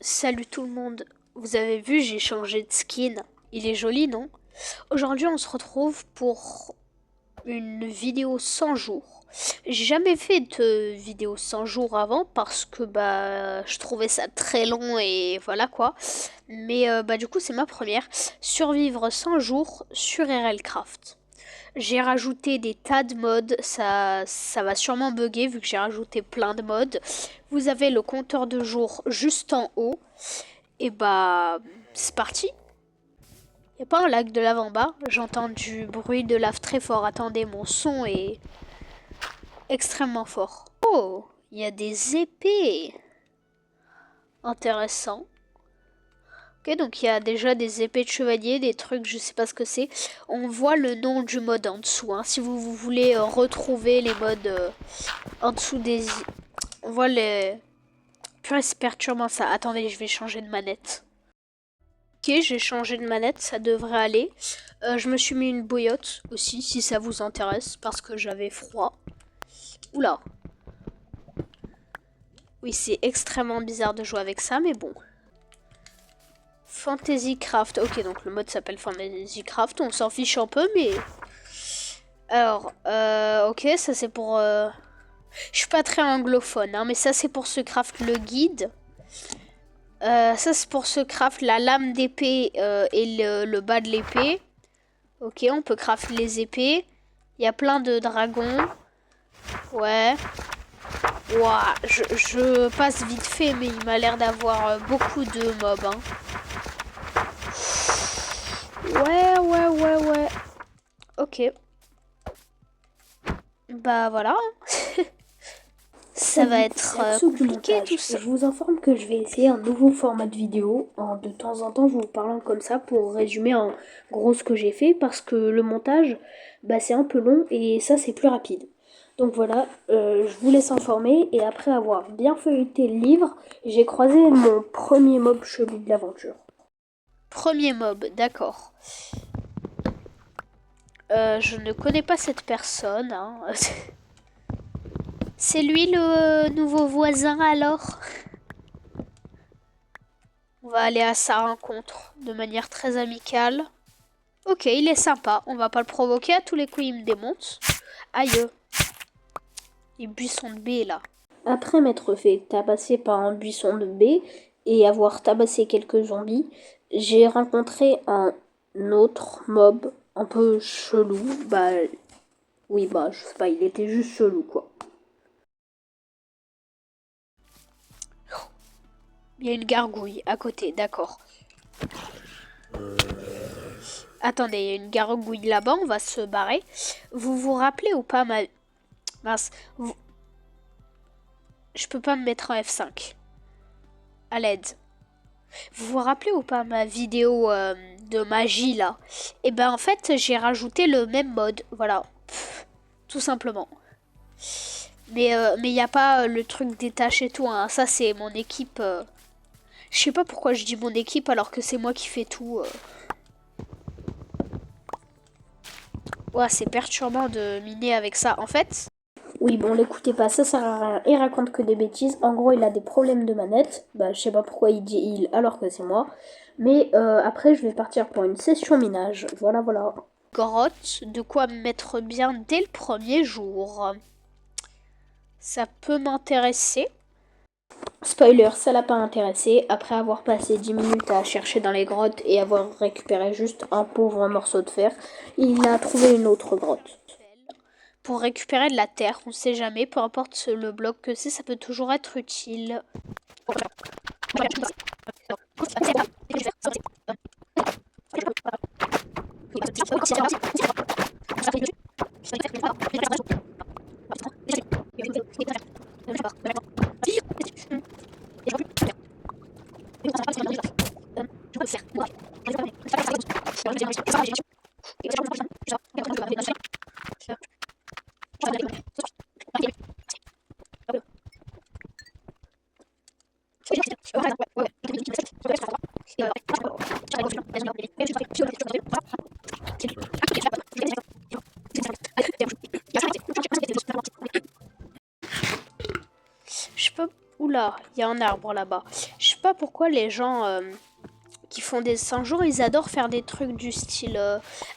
Salut tout le monde, vous avez vu, j'ai changé de skin. Il est joli, non? Aujourd'hui, on se retrouve pour une vidéo 100 jours. J'ai jamais fait de vidéo 100 jours avant parce que je trouvais ça très long et voilà quoi. Mais du coup, c'est ma première. Survivre 100 jours sur RLCraft. J'ai rajouté des tas de mods, ça va sûrement bugger vu que j'ai rajouté plein de mods. Vous avez le compteur de jours juste en haut. Et c'est parti. Y a pas un lac de lave en bas? J'entends du bruit de lave très fort. Attendez, mon son est extrêmement fort. Oh, il y a des épées. Intéressant. Ok, donc il y a déjà des épées de chevalier, des trucs, je sais pas ce que c'est. On voit le nom du mode en dessous. Hein. Si vous voulez retrouver les modes en dessous des... On voit les... Purée, c'est perturbant ça. Attendez, je vais changer de manette. Ok, j'ai changé de manette, ça devrait aller. Je me suis mis une bouillotte aussi, si ça vous intéresse, parce que j'avais froid. Oula. Oui, c'est extrêmement bizarre de jouer avec ça, mais bon. Fantasy Craft. Ok, donc le mode s'appelle Fantasy Craft. On s'en fiche un peu, mais... Alors, ok, ça c'est pour... Je suis pas très anglophone, hein, mais ça c'est pour se craft le guide. Ça c'est pour se craft la lame d'épée et le bas de l'épée. Ok, on peut craft les épées. Il y a plein de dragons. Ouais. Ouah, je passe vite fait, mais il m'a l'air d'avoir beaucoup de mobs. Hein. Ouais. Ok. Bah voilà. Ça va Salut, être c'est Axo du compliqué tout montage. ça. Je vous informe que je vais essayer un nouveau format de vidéo en de temps en temps vous parlant comme ça pour résumer en gros ce que j'ai fait parce que le montage c'est un peu long et ça c'est plus rapide. Donc voilà, je vous laisse informer et après avoir bien feuilleté le livre, j'ai croisé mon premier mob chelou de l'aventure. Premier mob, d'accord. Je ne connais pas cette personne. Hein. C'est lui le nouveau voisin alors? On va aller à sa rencontre de manière très amicale. Ok, il est sympa. On va pas le provoquer. À tous les coups, il me démonte. Aïe. Les buissons de baie là. Après m'être fait tabasser par un buisson de baie et avoir tabassé quelques zombies, j'ai rencontré un autre mob un peu chelou. Je sais pas, il était juste chelou quoi. Il y a une gargouille à côté, d'accord. Attendez, il y a une gargouille là-bas, on va se barrer. Vous vous rappelez ou pas ma... Mince, je peux pas me mettre en F5. À l'aide. Vous vous rappelez ou pas ma vidéo de magie là? Et en fait, j'ai rajouté le même mode, voilà. Pff, tout simplement. Mais il n'y a pas le truc détaché et tout, hein. Ça c'est mon équipe. Je sais pas pourquoi je dis mon équipe alors que c'est moi qui fais tout. Ouais, c'est perturbant de miner avec ça. En fait, Oui, bon, l'écoutez pas, ça sert à rien. Il raconte que des bêtises. En gros, il a des problèmes de manette. Je sais pas pourquoi il dit il alors que c'est moi. Mais après, je vais partir pour une session minage. Voilà. grotte, de quoi me mettre bien dès le premier jour. Ça peut m'intéresser. Spoiler, ça l'a pas intéressé. Après avoir passé 10 minutes à chercher dans les grottes et avoir récupéré juste un pauvre morceau de fer, il a trouvé une autre grotte. Pour récupérer de la terre, on sait jamais, peu importe le bloc que c'est, ça peut toujours être utile. Je peux... Oula, il y a un arbre là-bas. Je pas pourquoi les gens qui font des 100 jours, ils adorent faire des trucs du style...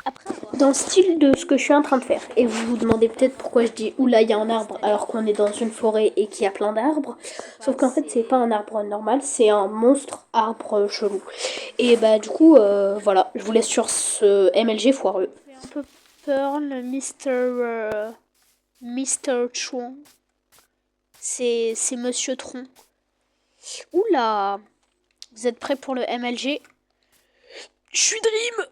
après, dans le style de ce que je suis en train de faire. Et vous vous demandez peut-être pourquoi je dis oula, il y a un arbre alors qu'on est dans une forêt et qu'il y a plein d'arbres. Sauf qu'en fait, c'est pas un arbre normal, c'est un monstre arbre chelou. Et bah, du coup, voilà, je vous laisse sur ce MLG foireux. un peu peur, le Mr. Tron. C'est Monsieur Tron. Oula! Vous êtes prêts pour le MLG? Je suis Dream!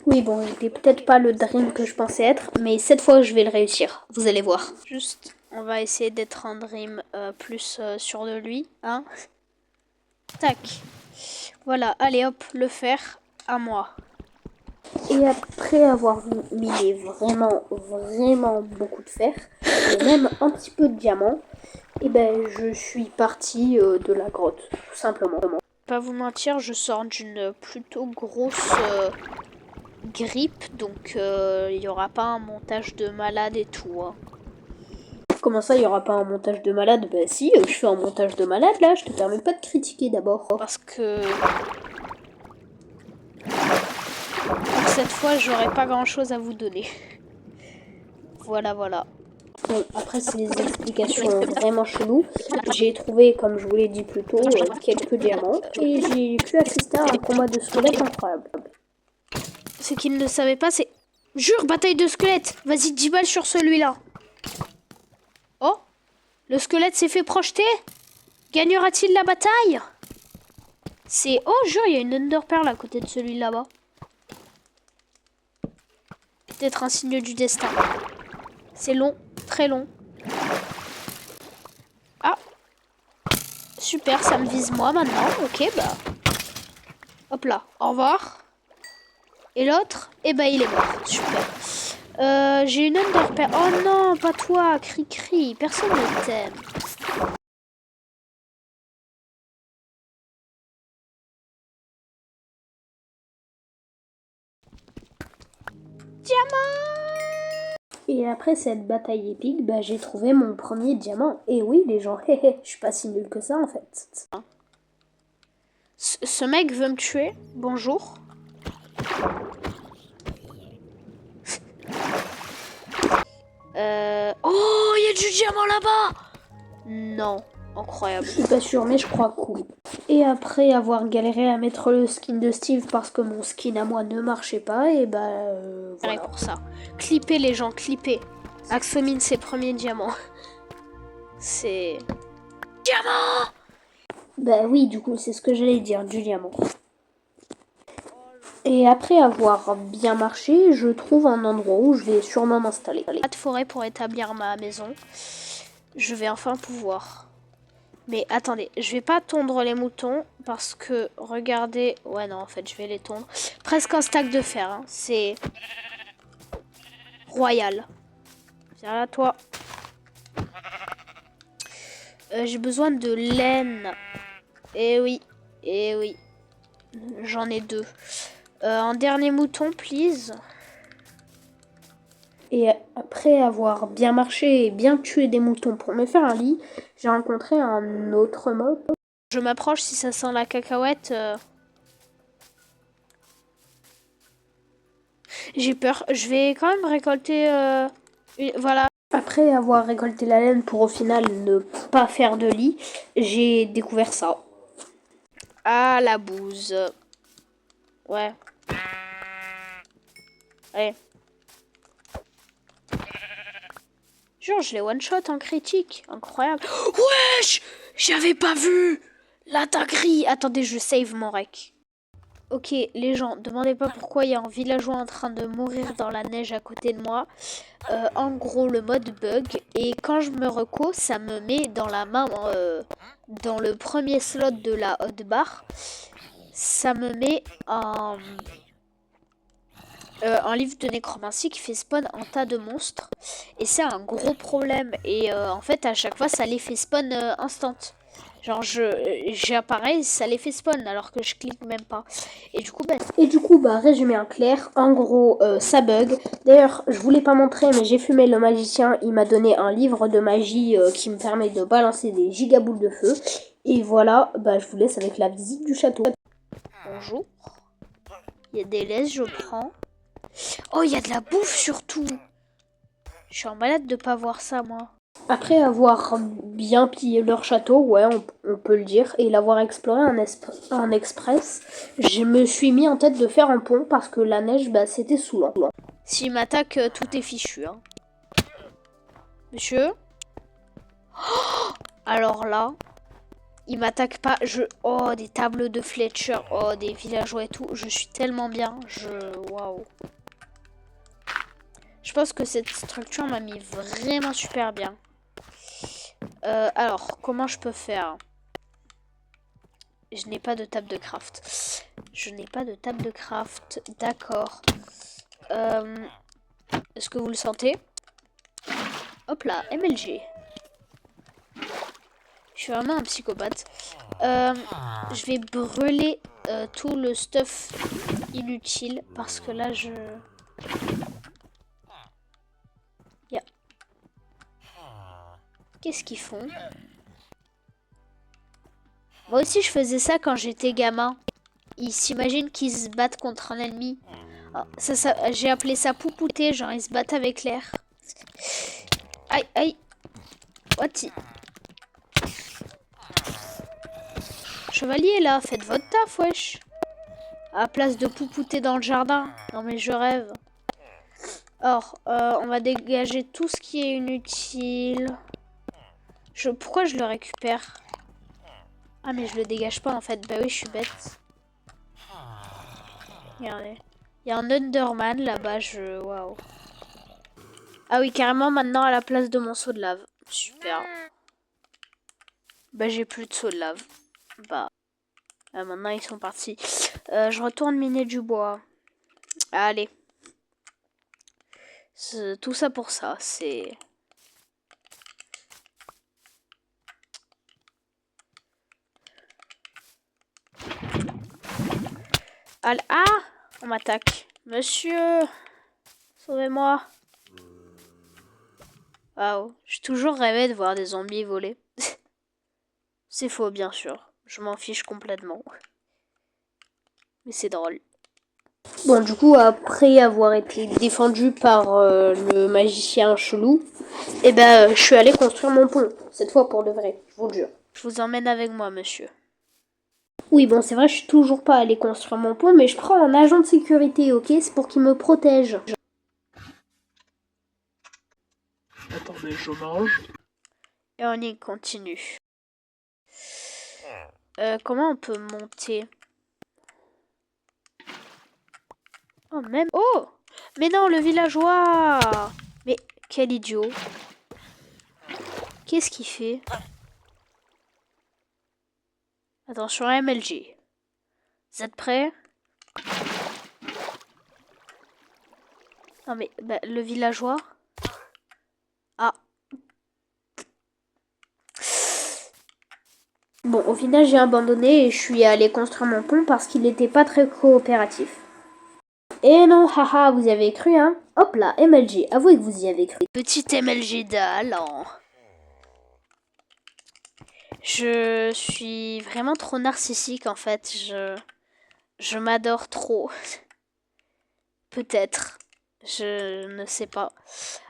Oui, bon, il était peut-être pas le dream que je pensais être, mais cette fois, je vais le réussir. Vous allez voir. Juste, on va essayer d'être un Dream plus sûr de lui, hein? Tac. Voilà, allez hop, le fer, à moi. Et après avoir mis vraiment beaucoup de fer, et même un petit peu de diamant, et ben je suis partie de la grotte, tout simplement. Pas vous mentir, je sors d'une plutôt grosse grippe, donc il n'y aura pas un montage de malade et tout. Hein. Comment ça, il n'y aura pas un montage de malade? Bah si, je fais un montage de malade là, je te permets pas de critiquer d'abord. Parce que... pour cette fois, j'aurai pas grand chose à vous donner. Voilà, voilà. Bon, après, c'est des explications vraiment cheloues. J'ai trouvé, comme je vous l'ai dit plus tôt, quelques diamants. Et j'ai pu assister à un combat de squelettes incroyable. Ce qu'il ne savait pas, c'est... Jure, bataille de squelettes. Vas-y, 10 balles sur celui-là. Oh, le squelette s'est fait projeter. Gagnera-t-il la bataille? C'est... Oh, jure, il y a une Enderpearl à côté de celui là-bas. Peut-être un signe du destin. C'est long, très long. Ah. Super, ça me vise moi maintenant. Ok, bah... Hop là, au revoir. Et l'autre, eh ben il est mort. Super. J'ai une Enderpearl. Oh non, pas toi, cri-cri. Personne ne t'aime. Diamant! Et après cette bataille épique, bah, j'ai trouvé mon premier diamant. Et oui, les gens, hé, je suis pas si nul que ça en fait. Ce mec veut me tuer. Bonjour. Oh, il y a du diamant là-bas! Non, incroyable. Je suis pas sûre, mais je crois cool. Et après avoir galéré à mettre le skin de Steve parce que mon skin à moi ne marchait pas, et bah voilà. Pour ça. Clippez les gens, clippez. Axo mine ses premiers diamants. C'est... Diamant! Bah oui, du coup, c'est ce que j'allais dire, du diamant. Et après avoir bien marché, je trouve un endroit où je vais sûrement m'installer. Pas de forêt pour établir ma maison. Je vais enfin pouvoir. Mais attendez, je vais pas tondre les moutons parce que, regardez... Ouais, non, en fait, je vais les tondre. Presque un stack de fer, hein. C'est... royal. Viens là, toi. J'ai besoin de laine. Eh oui, eh oui. J'en ai 2. Un dernier mouton, please. Et après avoir bien marché et bien tué des moutons pour me faire un lit, j'ai rencontré un autre mob. Je m'approche si ça sent la cacahuète. J'ai peur. Je vais quand même récolter... Voilà. Après avoir récolté la laine pour au final ne pas faire de lit, j'ai découvert ça. Ah, la bouse. Ouais. Allez. Genre, je l'ai one-shot en critique. Incroyable. Wesh! J'avais pas vu la dinguerie. Attendez, je save mon rec. Ok, les gens, demandez pas pourquoi il y a un villageois en train de mourir dans la neige à côté de moi. En gros, le mode bug. Et quand je me reco, ça me met dans la main, dans le premier slot de la hotbar. Ça me met un livre de nécromancie qui fait spawn un tas de monstres. Et c'est un gros problème. Et en fait, à chaque fois, ça les fait spawn instant. Genre, j'apparais, ça les fait spawn alors que je clique même pas. Et du coup, bah, résumé en clair, en gros, ça bug. D'ailleurs, je voulais pas montrer, mais j'ai fumé le magicien. Il m'a donné un livre de magie qui me permet de balancer des gigaboules de feu. Et voilà, bah, je vous laisse avec la visite du château. Bonjour. Il y a des laisses, je prends. Oh, il y a de la bouffe surtout. Je suis en malade de pas voir ça, moi. Après avoir bien pillé leur château, ouais, on peut le dire, et l'avoir exploré en express, je me suis mis en tête de faire un pont parce que la neige, bah, c'était saoulant. S'il m'attaque, tout est fichu. Hein. Monsieur? Alors là, il m'attaque pas. Oh, des tableaux de Fletcher. Oh, des villageois et tout. Je suis tellement bien. Waouh. Je pense que cette structure m'a mis vraiment super bien. Alors, comment je peux faire? Je n'ai pas de table de craft. Je n'ai pas de table de craft. D'accord. Est-ce que vous le sentez? Hop là, MLG. Je suis vraiment un psychopathe. Je vais brûler tout le stuff inutile parce que là, Yeah. Qu'est-ce qu'ils font? Moi aussi, je faisais ça quand j'étais gamin. Ils s'imaginent qu'ils se battent contre un ennemi. Oh, j'ai appelé ça poupouter, genre ils se battent avec l'air. Aïe, aïe. What? Chevalier, là, faites votre taf, wesh. À la place de poupouter dans le jardin. Non, mais je rêve. Or, on va dégager tout ce qui est inutile. Pourquoi je le récupère? Ah, mais je le dégage pas, en fait. Bah oui, je suis bête. Regardez. Il y a un Underman là-bas, Waouh. Ah oui, carrément, maintenant, à la place de mon seau de lave. Super. Bah, j'ai plus de seau de lave. Bah... maintenant, ils sont partis. Je retourne miner du bois. Allez. Tout ça pour ça, c'est... Allez. Ah! On m'attaque. Monsieur! Sauvez-moi. Waouh. J'ai toujours rêvé de voir des zombies voler. C'est faux, bien sûr. Je m'en fiche complètement. Mais c'est drôle. Bon, du coup, après avoir été défendu par le magicien chelou, eh ben, je suis allée construire mon pont. Cette fois pour de vrai, je vous le jure. Je vous emmène avec moi, monsieur. Oui, bon, c'est vrai, je suis toujours pas allée construire mon pont, mais je prends un agent de sécurité, ok? C'est pour qu'il me protège. Attendez, je mange. Et on y continue. Comment on peut monter? Oh, même... Oh! Mais non, le villageois! Mais quel idiot! Qu'est-ce qu'il fait? Attention à MLG. Vous êtes prêts? Non mais, bah, le villageois... Ah. Bon, au final, j'ai abandonné et je suis allée construire mon pont parce qu'il n'était pas très coopératif. Et non, haha, vous y avez cru, hein? Hop là, MLG, avouez que vous y avez cru. Petit MLG d'Allan. Je suis vraiment trop narcissique en fait. Je m'adore trop. Peut-être. Je ne sais pas.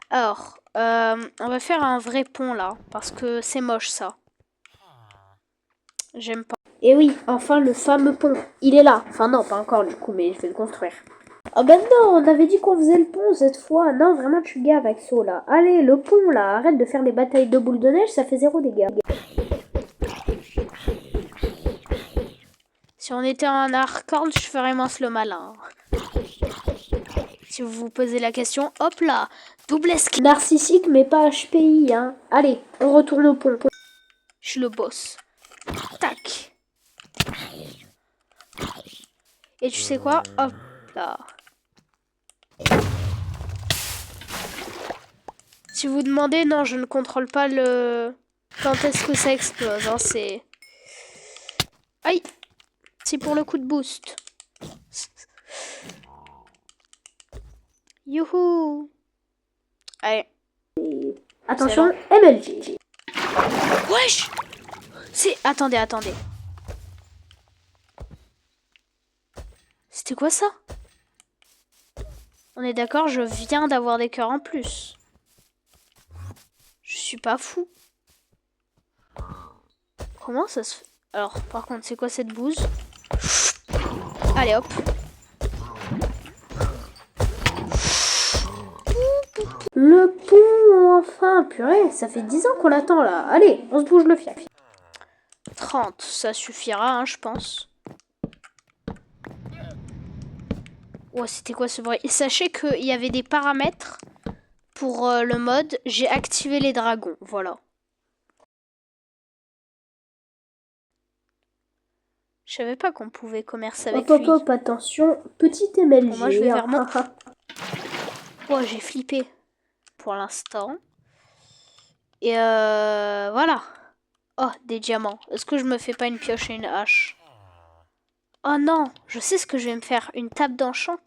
Alors, on va faire un vrai pont là. Parce que c'est moche ça. J'aime pas. Et oui, enfin le fameux pont. Il est là. Enfin non, pas encore du coup, mais je vais le construire. Ah ben non, on avait dit qu'on faisait le pont cette fois. Non, vraiment tu gaves avec ça là. Allez, le pont là, arrête de faire des batailles de boules de neige, ça fait 0 dégâts. Si on était en hardcore, je ferais moins le malin. Si vous vous posez la question, hop là, double esquive. Narcissique mais pas HPI, hein. Allez, on retourne au pont. Je suis le boss. Tac. Et tu sais quoi? Hop là. Si vous demandez, non, je ne contrôle pas le... Quand est-ce que ça explose, hein, c'est... Aïe! C'est pour le coup de boost. Youhou! Allez. Attention, MLG. Wesh! C'est... Attendez, attendez. C'était quoi ça? On est d'accord, je viens d'avoir des cœurs en plus. Je suis pas fou. Comment ça se fait? Alors, par contre, c'est quoi cette bouse? Allez, hop. Le pont, enfin, purée, ça fait 10 ans qu'on l'attend là. Allez, on se bouge le fiac. 30, ça suffira, hein, je pense. Oh, c'était quoi ce bruit? Et sachez qu'il y avait des paramètres pour le mode. J'ai activé les dragons, voilà. Je savais pas qu'on pouvait commercer avec lui. Hop, attention, petit MLG. Bon, moi, je vais vers mon... Oh, j'ai flippé pour l'instant. Et voilà. Oh, des diamants. Est-ce que je me fais pas une pioche et une hache? Oh non, je sais ce que je vais me faire. Une table d'enchant.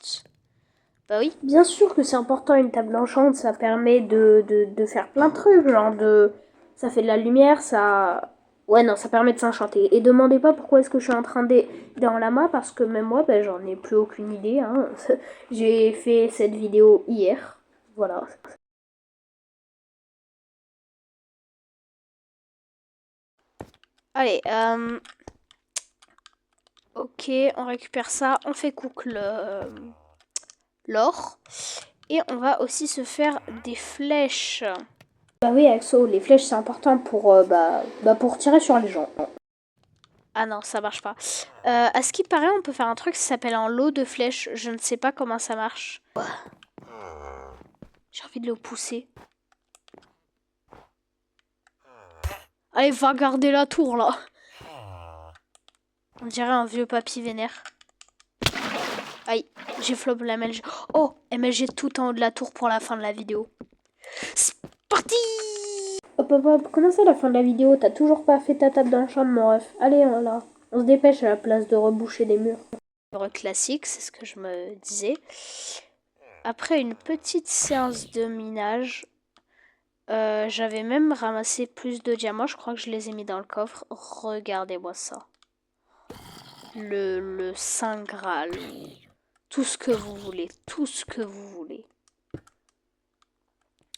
Bah oui. Bien sûr que c'est important une table d'enchant, ça permet de faire plein de trucs, genre de... Ça fait de la lumière, ça... Ouais, non, ça permet de s'enchanter. Et demandez pas pourquoi est-ce que je suis en train d'aider en lama, parce que même moi, ben, j'en ai plus aucune idée. Hein. J'ai fait cette vidéo hier. Voilà. Allez, ok, on récupère ça. On fait cook l'or. Et on va aussi se faire des flèches. Bah oui, Axo, les flèches, c'est important pour, pour tirer sur les gens. Ah non, ça marche pas. À ce qui paraît, on peut faire un truc qui s'appelle un lot de flèches. Je ne sais pas comment ça marche. J'ai envie de le pousser. Allez, va garder la tour, là. On dirait un vieux papy vénère. Aïe, j'ai flop la MLG. Oh, MLG tout en haut de la tour pour la fin de la vidéo. C'est parti! Hop, comment ça, la fin de la vidéo? T'as toujours pas fait ta table d'enchantement, ref. Allez, on se dépêche à la place de reboucher des murs. Classique, c'est ce que je me disais. Après une petite séance de minage, j'avais même ramassé plus de diamants. Je crois que je les ai mis dans le coffre. Regardez-moi ça. Le Saint Graal. Tout ce que vous voulez. Tout ce que vous voulez.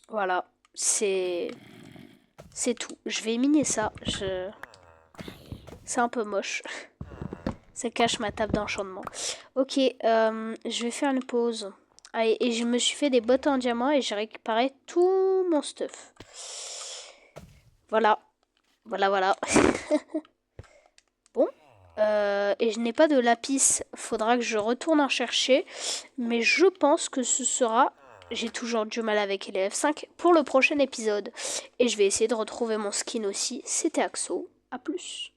Voilà. C'est tout. Je vais miner ça. C'est un peu moche. Ça cache ma table d'enchantement. Ok, je vais faire une pause. Allez, et je me suis fait des bottes en diamant et j'ai récupéré tout mon stuff. Voilà. Voilà. Bon. Et je n'ai pas de lapis. Faudra que je retourne en chercher. Mais je pense que ce sera... J'ai toujours du mal avec les F5 pour le prochain épisode. Et je vais essayer de retrouver mon skin aussi. C'était Axo. A plus.